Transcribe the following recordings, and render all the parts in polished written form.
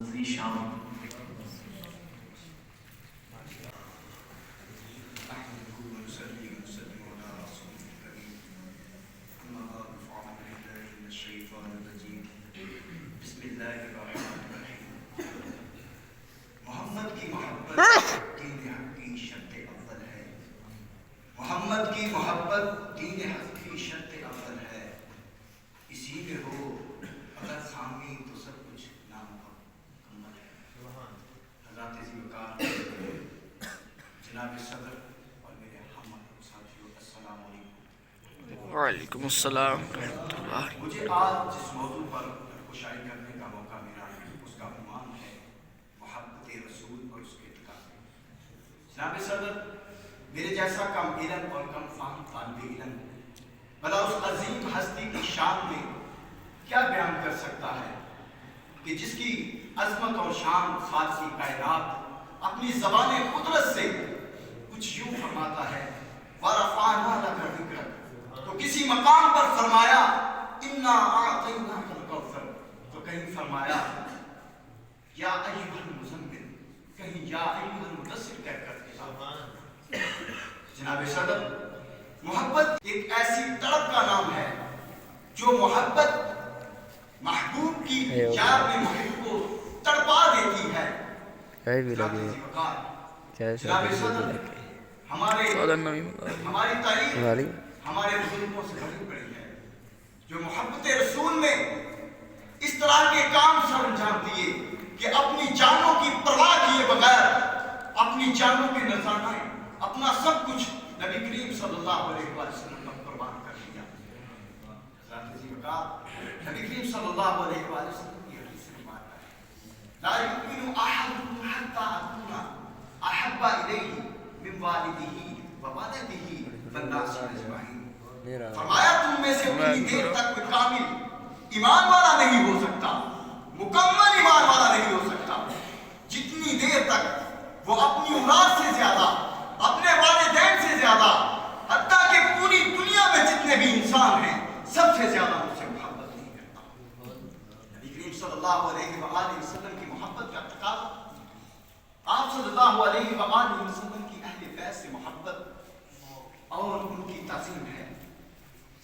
شام بسم اللہ الرحمن الرحیم. محمد کی محبت دین حق کی شرط اول ہے. محمد کی محبت دین حق کی شرط اول ہے. اسی میں ہو اگر خامی تو سب کچھ نامکمل ہے. حضرات ذی وقار جناب صدر اور میرے ہم ساتھیوں السلام علیکم. وعلیکم السلام ورحمۃ اللہ. مجھے آج جس موضوع پر گفتگو کرنے کا موقع ملا اس کا عنوان ہے محبت رسول اور اس کے تقاضے. جناب صدر میرے جیسا کم علم اور کم فہم طالب علم بلا اس عظیم ہستی کی شان میں کیا بیان کر سکتا ہے کہ جس کی عظمت اور شان فارسی کائنات اپنی زبان قدرت سے کچھ یوں فرماتا ہے وَرَفَعْنَا لَكَ ذِكْرَكَ، تو کسی مقام پر فرمایا اِنَّا أَعْطَيْنَاكَ الْكَوْثَرَ، تو کہیں فرمایا یا ایھا المزمل، کہیں یا ایھا المدثر کہہ کر کے. جناب صدر محبت ایک ایسی تڑپ کا نام ہے جو محبت محبوب کی یاد میں محب کو تڑپا دیتی ہے. جناب صدر ہماری تاریخ ہمارے بزرگوں سے بھری پڑی ہے جو محبت رسول میں اس طرح کے کام سر انجام دیے کہ اپنی جانوں کی پرواہ کیے بغیر اپنی جانوں کے نذرانے اپنا سب کچھ نبی کریم صلی اللہ علیہ وسلم پر قربان کر دیا. نبی کریم صلی اللہ علیہ وسلم کی حدیث سے بات ہے لا یؤمن احدکم حتی اکون احب الیہ من والدہ وولدہ والناس اجمعین. فرمایا تم میں سے اتنی دیر تک کوئی کامل ایمان والا نہیں ہو سکتا، مکمل ایمان والا نہیں ہو سکتا جتنی دیر تک وہ اپنی اولاد سے زیادہ اپنے والدین سے زیادہ حتیٰ کہ پوری دنیا میں جتنے بھی انسان ہیں سب سے زیادہ مجھ سے محبت نہیں کرتا. نبی کریم صلی اللہ علیہ وآلہ وسلم کی محبت کا تقاضا، آپ صلی اللہ علیہ وآلہ وسلم کی اہل بیت سے محبت اور ان کی تعظیم ہے.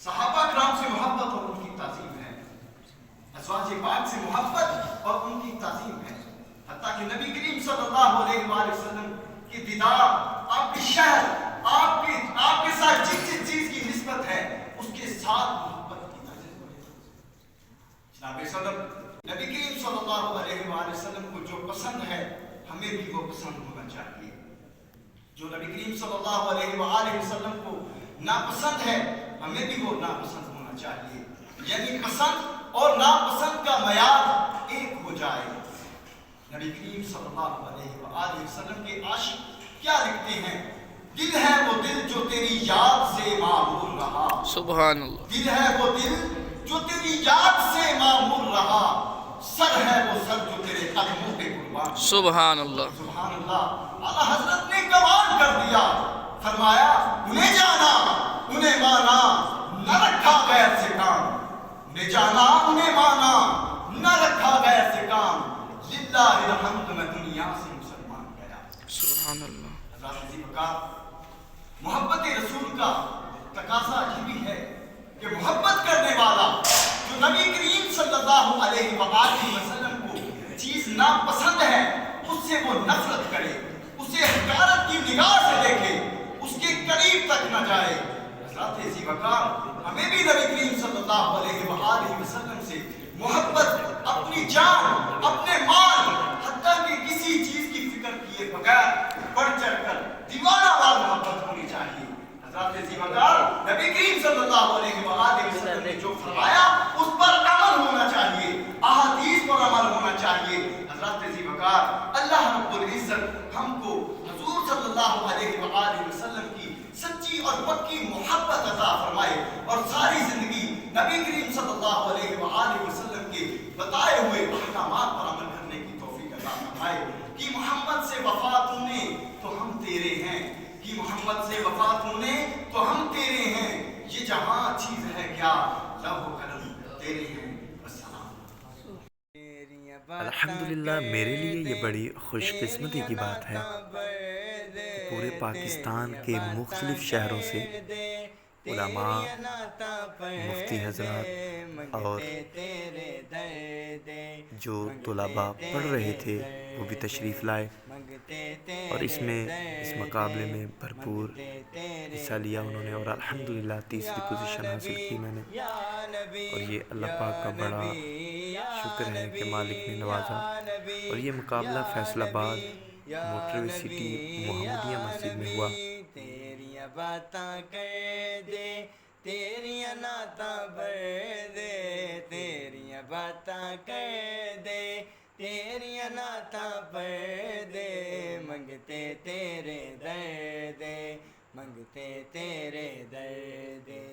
صحابہ کرام سے محبت اور ان کی تعظیم ہے. ازواج پاک سے محبت اور ان کی تعظیم ہے. حتیٰ کہ نبی کریم صلی اللہ علیہ وآلہ وسلم کی دیدار، آپ کے شہر، آپ کے ساتھ جس جس چیز کی نسبت ہے اس کے ساتھ محبت کی تعظیم ہے. جناب صدر نبی کریم صلی اللہ علیہ وآلہ وسلم کو جو پسند ہے ہمیں بھی وہ پسند ہونا چاہیے. جو نبی کریم صلی اللہ علیہ وآلہ وسلم کو ناپسند ہے ہمیں بھی وہ ناپسند ہونا چاہیے. یعنی پسند اور ناپسند کا معیار ایک ہو جائے. نبی کریم صلی اللہ علیہ وآلہ وسلم کے عاشق کیا لکھتے ہیں؟ دل ہے وہ دل جو تیری یاد سے معمور رہا. سبحان اللہ. دل ہے وہ دل جو تیری یاد سے معمور رہا. سر ہے وہ سر جو تیرے قدموں پہ قربان. سبحان اللہ. سبحان اللہ. اعلیٰ حضرت نے کمال کر دیا. فرمایا انہیں جانا انہیں مانا نہ رکھا غیر سے کام. انہیں جانا انہیں مانا نہ رکھا غیر سے کام. للہ الحمد میں دنیا سے مسلمان گیا. سبحان اللہ. حضرات ذی وقار محبت رسول کا تقاضا یہ بھی ہے کہ محبت کرنے والا جو نبی کریم صلی اللہ علیہ وآلہ وسلم کو چیز ناپسند ہے اس سے وہ نفرت کرے، اسے حقارت کی نگاہ سے دیکھے، اس کے قریب تک نہ جائے. حضرات ذی وقار ہمیں بھی نبی کریم صلی اللہ علیہ وآلہ وسلم سے محبت اپنی جان، اپنے مال، حتیٰ کہ کسی چیز کی فکر کیے بغیر بڑھ چڑھ کر دیوانہ وار محبت ہونی چاہیے. حضرات ذی وقار نبی کریم صلی اللہ علیہ وآلہ وسلم نے جو فرمایا اس پر عمل ہونا چاہیے، احادیث پر عمل ہونا چاہیے. حضرات ذی وقار اللہ رب العزت ہم کو حضور صلی اللہ علیہ وآلہ وسلم کی سچی اور پکی محبت عطا فرمائے اور ساری زندگی نبی کریم صلی اللہ علیہ وآلہ وسلم کے بتائے ہوئے احکامات پر عمل کرنے کی توفیق عطا فرمائے. کہ محمد سے وفا تو نے تو ہم تیرے ہیں، کہ محمد سے وفا تو نے تو ہم تیرے ہیں. یہ جہاں چیز ہے کیا لوح و قلم تیرے ہیں. السلام. الحمدللہ میرے لیے یہ بڑی خوش قسمتی کی بات ہے کہ پورے پاکستان کے مختلف شہروں سے علماء، مفتی حضرات اور جو طلباء پڑھ رہے تھے وہ بھی تشریف لائے اور اس مقابلے میں بھرپور حصہ لیا انہوں نے، اور الحمدللہ تیسری پوزیشن حاصل کی میں نے، اور یہ اللہ پاک کا بڑا شکر ہے کہ مالک نے نوازا۔ اور یہ مقابلہ فیصل آباد موٹروے سٹی محمدیہ مسجد میں ہوا۔ تیریاں باتاں کر دے، تیریاں نعتاں بھر دے، تیریاں باتاں کر دے، تیریاں نعتاں پڑھ دے، منگتے تیرے در دے، منگتے تیرے در دے۔